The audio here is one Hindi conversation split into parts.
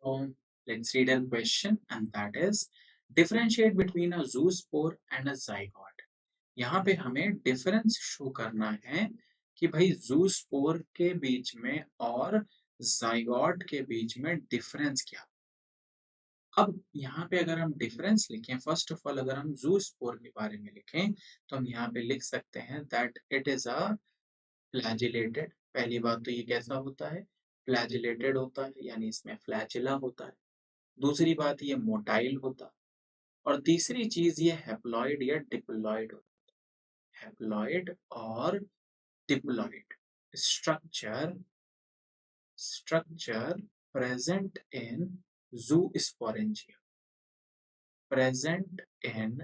So let's read a question and that is differentiate between a zoospore and a zygote. यहाँ पे हमें डिफरेंस शो करना है कि भाई जूस्पोर के बीच में और जाइगोट के बीच में डिफरेंस क्या। अब यहाँ पे अगर हम डिफरेंस लिखें, फर्स्ट ऑफ ऑल अगर हम जूस्पोर के बारे में लिखें तो हम यहाँ पे लिख सकते हैं that it is a flagellated. पहली बात तो ये कैसा होता है, फ्लैजिलेटेड होता है, यानी इसमें फ्लैजिला होता है। दूसरी बात ये मोटाइल होता है और तीसरी चीज ये हैप्लॉइड या डिप्लॉइड होता है। हैप्लॉइड और diploid structure structure present in zoosporangium, present in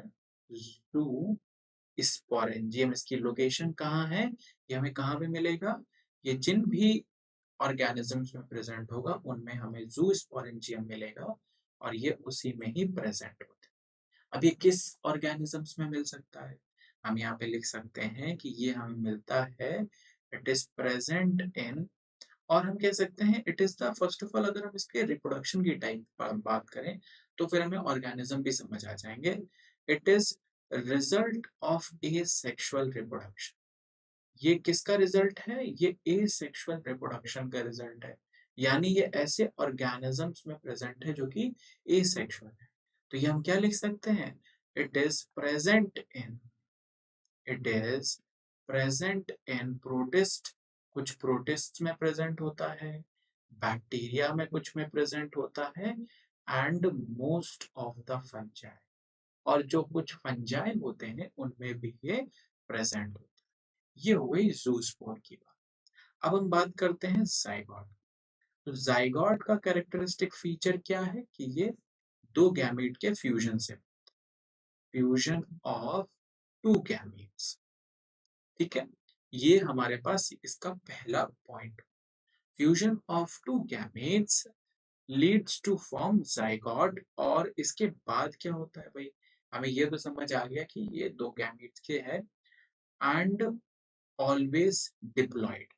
zoosporangium. इसकी लोकेशन कहाँ है, ये हमें कहाँ पे मिलेगा, ये जिन भी ऑर्गेनिजम्स में प्रेजेंट होगा उनमें हमें ज़ूस्पोरेंजियम मिलेगा और ये उसी में ही प्रेजेंट होता है। अब ये किस ऑर्गेनिजम्स में मिल सकता है, हम यहाँ पे लिख सकते हैं कि ये हमें मिलता है, इट इज प्रेजेंट इन, और हम कह सकते हैं it is the, first of all अगर हम इसके रिप्रोडक्शन की टाइप पर बात करें तो फिर हमें ऑर्गेनिज्म भी समझ आ जाएंगे। It is result of A sexual reproduction. ये किसका रिजल्ट है, ये ए सेक्सुअल रिप्रोडक्शन का रिजल्ट है, यानी ये ऐसे ऑर्गेनिजम्स में प्रेजेंट है जो कि ए सेक्सुअल है। तो ये हम क्या लिख सकते हैं, it is present in, it is present in protist, कुछ प्रोटिस्ट में प्रेजेंट होता है, बैक्टीरिया में कुछ में प्रेजेंट होता है, and most of the fungi, और जो कुछ फंजाई होते हैं उनमें भी ये प्रेजेंट होता है। ये हो गई जूस्पोर की बात। अब हम बात करते हैं जाइगोट। तो जाइगोट का कैरेक्टरिस्टिक फीचर क्या है कि ये दो गैमीट के फ्यूजन से, फ्यूजन ऑफ टू गैमीट्स। ठीक है, ये हमारे पास इसका पहला point. Fusion of two gametes leads to form zygote, और इसके बाद क्या होता है भाई, हमें ये तो समझ आ गया कि ये दो गैमेट्स के है and always diploid.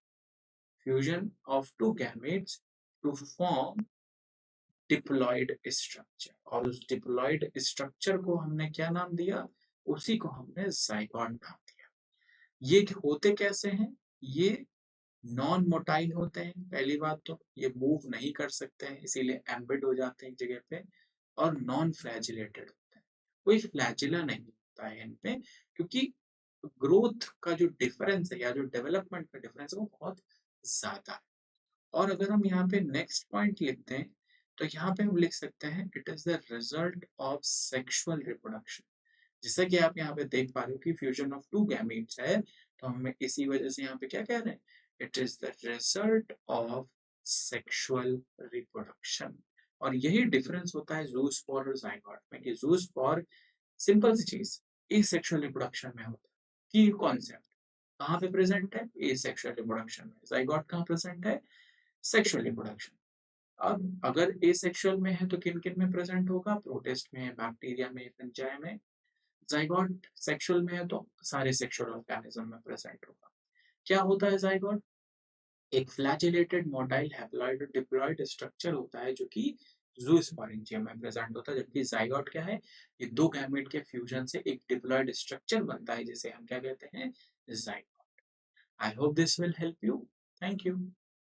Fusion of two gametes to form diploid structure, और उस डिप्लॉयड स्ट्रक्चर को हमने क्या नाम दिया, उसी को हमने जाइगोट नाम दिया। ये होते कैसे हैं, ये नॉन मोटाइल होते हैं। पहली बात तो ये मूव नहीं कर सकते हैं, इसीलिए एम्बेड हो जाते हैं एक जगह पे, और नॉन फ्लैजिलेटेड होते हैं, कोई फ्लैजिला नहीं होता है इन पे, क्योंकि ग्रोथ का जो डिफरेंस है या जो डेवलपमेंट का डिफरेंस है वो बहुत ज्यादा है। और अगर हम यहाँ पे नेक्स्ट पॉइंट लिखते हैं तो यहाँ पे हम लिख सकते हैं it is the result of sexual reproduction. जैसा कि आप यहाँ पे देख पा रहे हो कि फ्यूजन ऑफ टू गैमीट्स है, तो हमें इसी वजह से यहाँ पे क्या कह रहे हैं, it is the result of sexual reproduction. और यही डिफरेंस होता है ज़ूस्पोर और ज़ाइगोट में, कि ज़ूस्पोर सिंपल सी चीज एसेक्सुअल रिप्रोडक्शन में होता है, की कॉन्सेप्ट कहाँ पे प्रेजेंट है, एसेक्सुअल रिप्रोडक्शन में। ज़ाइगोट कहाँ प्रेजेंट है, सेक्सुअल रिप्रोडक्शन। अब अगर एसेक्सुअल में है तो किन किन में प्रेजेंट होगा, प्रोटिस्ट में, बैक्टीरिया में, फंजाई में। जाइगोट सेक्सुअल में है तो सारे सेक्सुअल ऑर्गेनिज्म में प्रेजेंट होगा। क्या होता है जाइगोट, एक flagellated motile haploid diploid structure होता है जो कि ज़ूस्पोरेंजियम में प्रेजेंट होता है, जबकि जाइगोट क्या है, ये दो गैमेट के फ्यूजन से एक डिप्लॉइड स्ट्रक्चर बनता है जिसे हम क्या कहते हैं, zygote. I hope this will help you. Thank you.